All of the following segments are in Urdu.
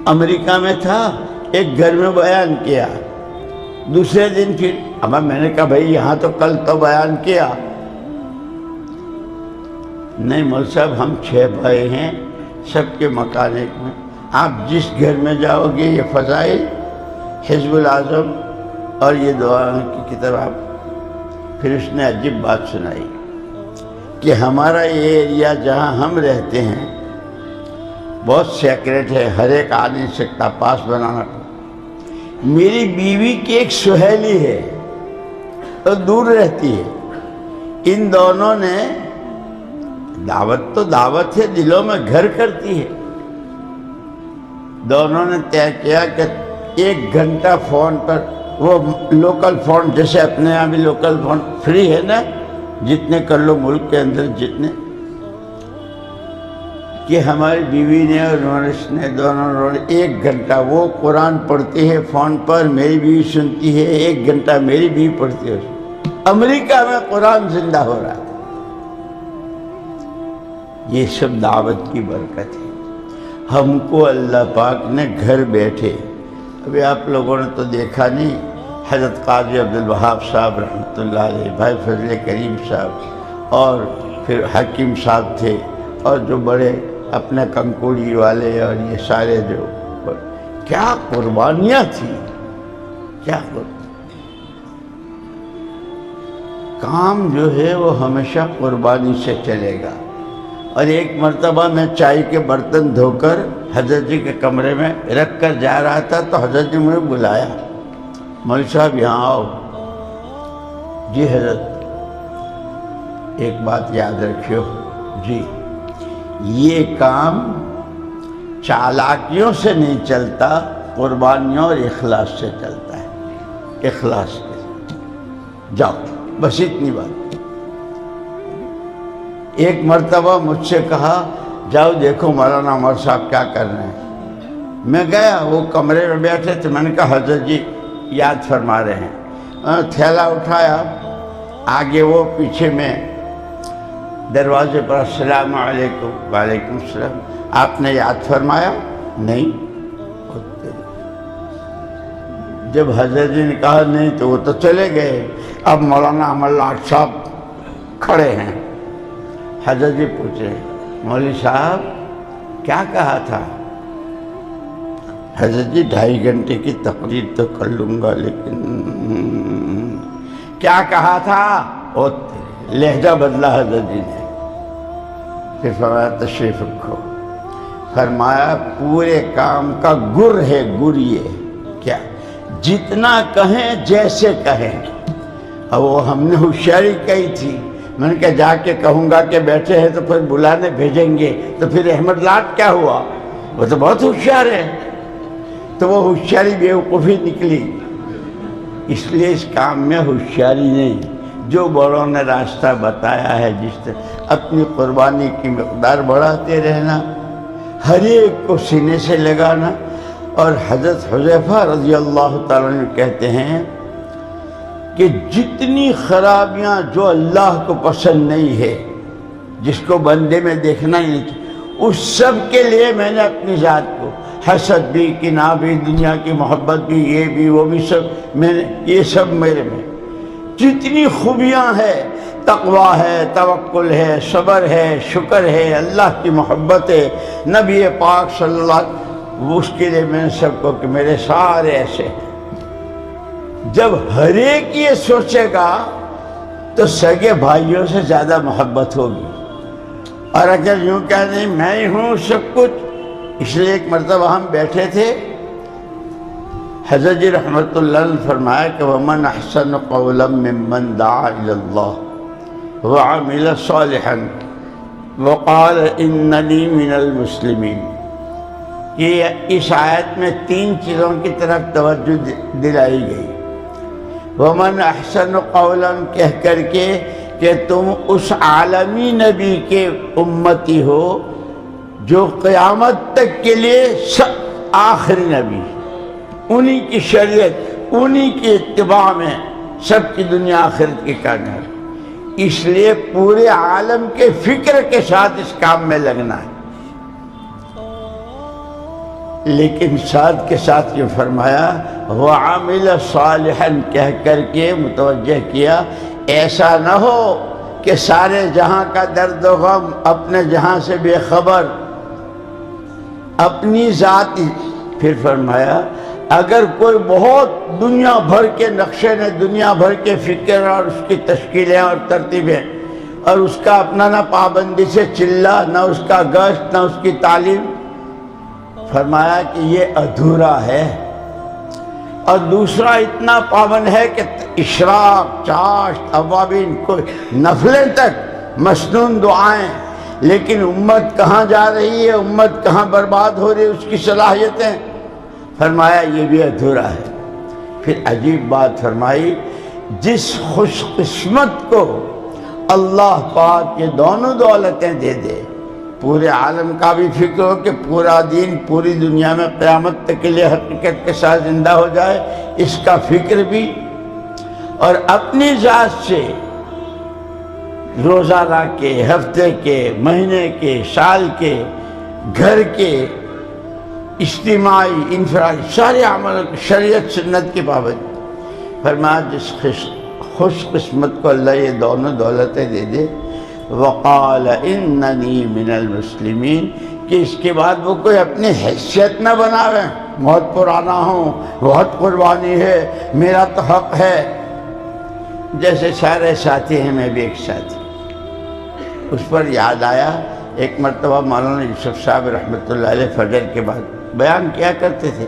امریکہ میں تھا، ایک گھر میں بیان کیا، دوسرے دن پھر اب میں نے کہا بھائی یہاں تو کل تو بیان کیا، نہیں مول صاحب ہم 6 بھائی ہیں، سب کے مکان ایک میں، آپ جس گھر میں جاؤ گے یہ فضائل، حزب الاعظم اور یہ دعا کی کتاب۔ پھر اس نے عجیب بات سنائی کہ ہمارا یہ ایریا جہاں ہم رہتے ہیں بہت سیکریٹ ہے، ہر ایک آ نہیں سکتا، پاس بنانا پڑتا۔ میری بیوی کی ایک سہیلی ہے تو دور رہتی ہے، ان دونوں نے دعوت تو دعوت ہے، دلوں میں گھر کرتی ہے، دونوں نے طے کیا کہ 1 گھنٹہ فون پر، وہ لوکل فون جیسے اپنے یہاں بھی لوکل فون فری ہے نا، جتنے کر لو ملک کے اندر جتنے، کہ ہماری بیوی نے اور نورش نے دونوں 1 گھنٹہ وہ قرآن پڑھتی ہے فون پر، میری بیوی سنتی ہے، 1 گھنٹہ میری بیوی پڑھتی ہے۔ امریکہ میں قرآن زندہ ہو رہا ہے۔ یہ سب دعوت کی برکت ہے۔ ہم کو اللہ پاک نے گھر بیٹھے، ابھی آپ لوگوں نے تو دیکھا نہیں، حضرت قاضی عبدالوہاب صاحب رحمۃ اللہ علیہ، بھائی فضل کریم صاحب، اور پھر حکیم صاحب تھے، اور جو بڑے اپنے کنکوڑی والے، اور یہ سارے جو کیا قربانیاں تھیں، کیا کام جو ہے وہ ہمیشہ قربانی سے چلے گا۔ اور ایک مرتبہ میں چائے کے برتن دھو کر حضرت جی کے کمرے میں رکھ کر جا رہا تھا تو حضرت جی مجھے بلایا، مولوی صاحب یہاں آؤ۔ جی حضرت، ایک بات یاد رکھیو جی، یہ کام چالاکیوں سے نہیں چلتا، قربانیوں اور اخلاص سے چلتا ہے، اخلاص کے ساتھ جاؤ، بس اتنی بات۔ ایک مرتبہ مجھ سے کہا جاؤ دیکھو مولانا عمر صاحب کیا کر رہے ہیں۔ میں گیا، وہ کمرے میں بیٹھے تھے، میں نے کہا حضرت جی یاد فرما رہے ہیں۔ تھیلا اٹھایا، آگے وہ پیچھے میں دروازے پر السلام علیکم، وعلیکم السلام، آپ نے یاد فرمایا؟ نہیں۔ جب حضرت جی نے کہا نہیں تو وہ تو چلے گئے، اب مولانا عمر لاٹ صاحب کھڑے ہیں۔ حضرت جی پوچھے مولوی صاحب کیا کہا تھا؟ حضرت جی 2.5 گھنٹے کی تقریر تو کر لوں گا، لیکن کیا کہا تھا؟ اور لہجہ بدلا حضرت جی نے، پھر فرمایا تشریف رکھو۔ فرمایا پورے کام کا گر ہے، گر یہ کیا، جتنا کہیں جیسے کہیں۔ اور وہ ہم نے ہوشیاری کہی تھی، میں نے کہا جا کے کہوں گا کہ بیٹھے ہیں تو پھر بلانے بھیجیں گے، تو پھر احمد لاٹ کیا ہوا، وہ تو بہت ہوشیار ہے، تو وہ ہوشیاری بیوقوفی نکلی۔ اس لیے اس کام میں ہوشیاری نہیں، جو بڑوں نے راستہ بتایا ہے، جس طرح اپنی قربانی کی مقدار بڑھاتے رہنا، ہر ایک کو سینے سے لگانا۔ اور حضرت حذیفہ رضی اللہ تعالیٰ عنہ کہتے ہیں کہ جتنی خرابیاں جو اللہ کو پسند نہیں ہے، جس کو بندے میں دیکھنا ہی نہیں چاہیے، اس سب کے لیے میں نے اپنی ذات کو، حسد بھی، کینہ بھی، دنیا کی محبت بھی، یہ بھی وہ بھی، سب میں نے، یہ سب میرے میں جتنی خوبیاں ہیں، تقویٰ ہے، توکل ہے، صبر ہے، شکر ہے، اللہ کی محبت ہے، نبی پاک صلی اللہ علیہ وسلم، اس کے لیے میں نے سب کو کہ میرے سارے ایسے ہیں۔ جب ہر ایک یہ سوچے گا تو سگے بھائیوں سے زیادہ محبت ہوگی، اور اگر یوں کہہ نہیں میں ہی ہوں سب کچھ۔ اس لیے ایک مرتبہ ہم بیٹھے تھے، حضرت جی رحمت اللہ نے فرمایا کہ وَمَنْ أَحْسَنُ قَوْلًا مِّمَّنْ دَعَا إِلَى اللَّهِ وَعَمِلَ صَالِحًا وَقَالَ إِنَّنِي مِنَ الْمُسْلِمِينَ۔ یہ اس آیت میں 3 چیزوں کی طرف توجہ دلائی گئی۔ وَمَنْ أَحْسَنُ قَوْلًا کہہ کر کے کہ تم اس عالمی نبی کے امتی ہو جو قیامت تک کے لیے آخری نبی، انہی کی شریعت، انہی کی اتباع میں سب کی دنیا آخرت کی کامیاب، اس لیے پورے عالم کے فکر کے ساتھ اس کام میں لگنا ہے۔ لیکن ساتھ کے ساتھ یہ فرمایا وَعَمِلَ صَالِحًا کہہ کر کے متوجہ کیا ایسا نہ ہو کہ سارے جہاں کا درد و غم اپنے جہاں سے بے خبر اپنی ذاتی. پھر فرمایا اگر کوئی بہت دنیا بھر کے نقشے نے دنیا بھر کے فکر اور اس کی تشکیلیں اور ترتیبیں اور اس کا اپنا نہ پابندی سے چلہ نہ اس کا گشت نہ اس کی تعلیم، فرمایا کہ یہ ادھورا ہے. اور دوسرا اتنا پابند ہے کہ اشراق چاشت اوابین کوئی نفلیں تک مسنون دعائیں، لیکن امت کہاں جا رہی ہے، امت کہاں برباد ہو رہی ہے، اس کی صلاحیتیں، فرمایا یہ بھی ادھورا ہے. پھر عجیب بات فرمائی جس خوش قسمت کو اللہ پاک یہ دونوں دولتیں دے دے، پورے عالم کا بھی فکر ہو کہ پورا دین پوری دنیا میں قیامت تک کے لیے حقیقت کے ساتھ زندہ ہو جائے، اس کا فکر بھی، اور اپنی ذات سے روزانہ کے، ہفتے کے، مہینے کے، سال کے، گھر کے، اجتماعی انفرادی سارے عمل شریعت سنت کی پابندی. فرمایا جس خوش قسمت کو اللہ یہ دونوں دولتیں دے دے، وقال اننی من المسلمین، کہ اس کے بعد وہ کوئی اپنی حیثیت نہ بناوے، بہت پرانا ہوں، بہت قربانی ہے، میرا تو حق ہے. جیسے سارے ساتھی ہیں میں بھی ایک ساتھی. اس پر یاد آیا ایک مرتبہ مولانا یوسف صاحب رحمۃ اللہ علیہ فجر کے بعد بیان کیا کرتے تھے،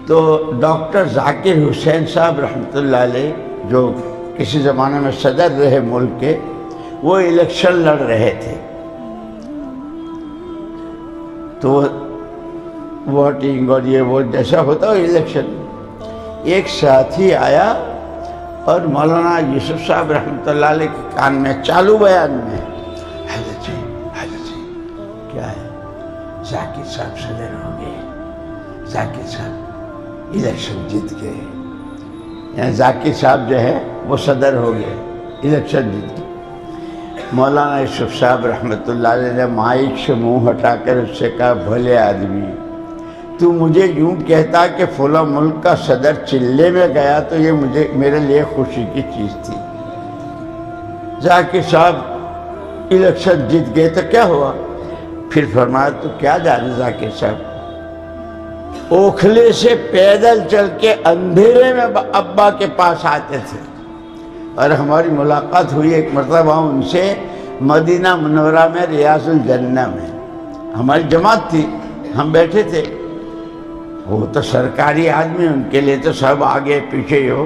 تو ڈاکٹر ذاکر حسین صاحب رحمۃ اللہ علیہ جو کسی زمانے میں صدر رہے ملک کے، وہ الیکشن لڑ رہے تھے. تو ووٹنگ اور یہ وہ جیسا ہوتا ہو الیکشن، ایک ساتھی آیا اور مولانا یوسف صاحب رحمۃ اللہ علیہ کے کان میں چالو بیان میں حضرت جی کیا ہے، ذاکر صاحب صدر ہو گئے، ذاکر صاحب الیکشن جیت گئے، یعنی ذاکر صاحب جو ہے وہ صدر ہو گئے، الیکشن جیت گئے. مولانا یوسف صاحب رحمۃ اللہ علیہ نے مائک سے منہ ہٹا کر اس سے کہا بھلے آدمی، تو مجھے یوں کہتا کہ فلاں ملک کا صدر چلے میں گیا تو یہ میرے لیے خوشی کی چیز تھی. ذاکر صاحب الیکشن جیت گئے تو کیا ہوا؟ پھر فرمایا تو کیا جانے ذاکر صاحب اوکھلے سے پیدل چل کے اندھیرے میں ابا کے پاس آتے تھے، اور ہماری ملاقات ہوئی ایک مرتبہ ان سے مدینہ منورہ میں ریاض الجنہ میں. ہماری جماعت تھی، ہم بیٹھے تھے، وہ تو سرکاری آدمی، ان کے لیے تو سب آگے پیچھے ہو.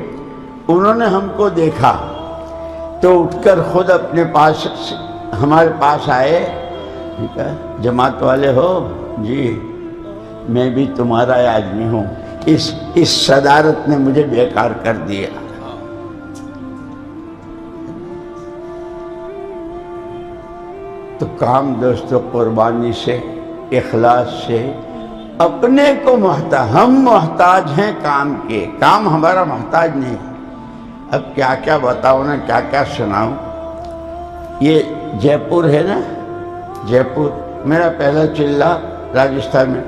انہوں نے ہم کو دیکھا تو اٹھ کر خود اپنے پاس ہمارے پاس آئے، کہا جماعت والے ہو؟ جی میں بھی تمہارا آدمی ہوں، اس صدارت نے مجھے بیکار کر دیا. تو کام دوستو قربانی سے، اخلاص سے، اپنے کو ہم محتاج ہیں کام کے، کام ہمارا محتاج نہیں. اب کیا کیا بتاؤں نا، کیا کیا سناؤں. یہ جے پور ہے نا، جے پور میرا پہلا چلہ راجستھان میں،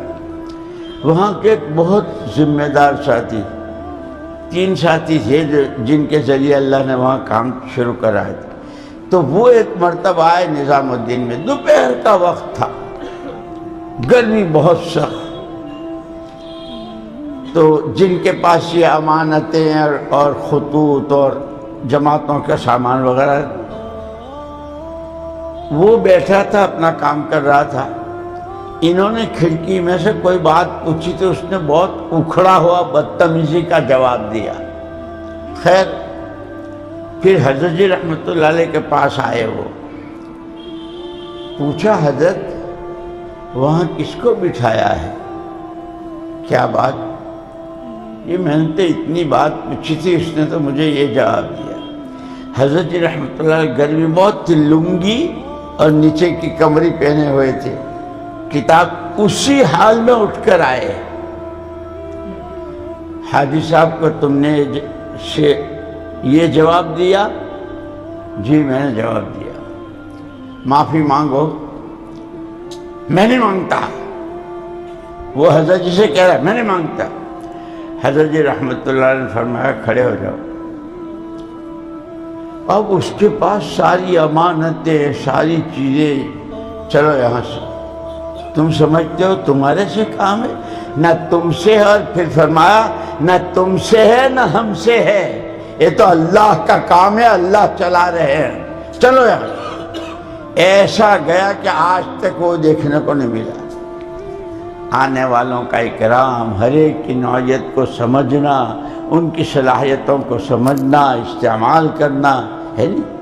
وہاں کے ایک بہت ذمہ دار ساتھی، 3 ساتھی تھے جن کے ذریعے اللہ نے وہاں کام شروع کرا تھا. تو وہ ایک مرتبہ آئے نظام الدین میں، دوپہر کا وقت تھا، گرمی بہت سخت. تو جن کے پاس یہ امانتیں اور خطوط اور جماعتوں کا سامان وغیرہ، وہ بیٹھا تھا اپنا کام کر رہا تھا. انہوں نے کھڑکی میں سے کوئی بات پوچھی تو اس نے بہت اکھڑا ہوا بدتمیزی کا جواب دیا. خیر پھر حضرت جی رحمۃ اللہ علیہ کے پاس آئے، وہ پوچھا حضرت وہاں کس کو بٹھایا ہے؟ کیا بات؟ یہ میں نے تو اتنی بات پوچھی تھی، اس نے تو مجھے یہ جواب دیا. حضرت جی رحمۃ اللہ علیہ گرمی بہت تھی، لنگی اور نیچے کی کمری پہنے ہوئے تھے، کتاب اسی حال میں اٹھ کر آئے. حاجی صاحب کو تم نے یہ جواب دیا؟ جی میں نے جواب دیا. معافی مانگو. میں نہیں مانگتا. وہ حضرت جی سے کہہ رہا ہے میں نہیں مانگتا. حضرت جی رحمۃ اللہ علیہ نے فرمایا کھڑے ہو جاؤ. اب اس کے پاس ساری امانتیں ساری چیزیں، چلو یہاں سے. تم سمجھتے ہو تمہارے سے کام ہے؟ نہ تم سے ہے. اور پھر فرمایا نہ تم سے ہے نہ ہم سے ہے، یہ تو اللہ کا کام ہے، اللہ چلا رہے ہیں، چلو یہاں سے. ایسا گیا کہ آج تک وہ دیکھنے کو نہیں ملا. آنے والوں کا اکرام، ہر ایک کی نوعیت کو سمجھنا، ان کی صلاحیتوں کو سمجھنا، استعمال کرنا ہے نہیں.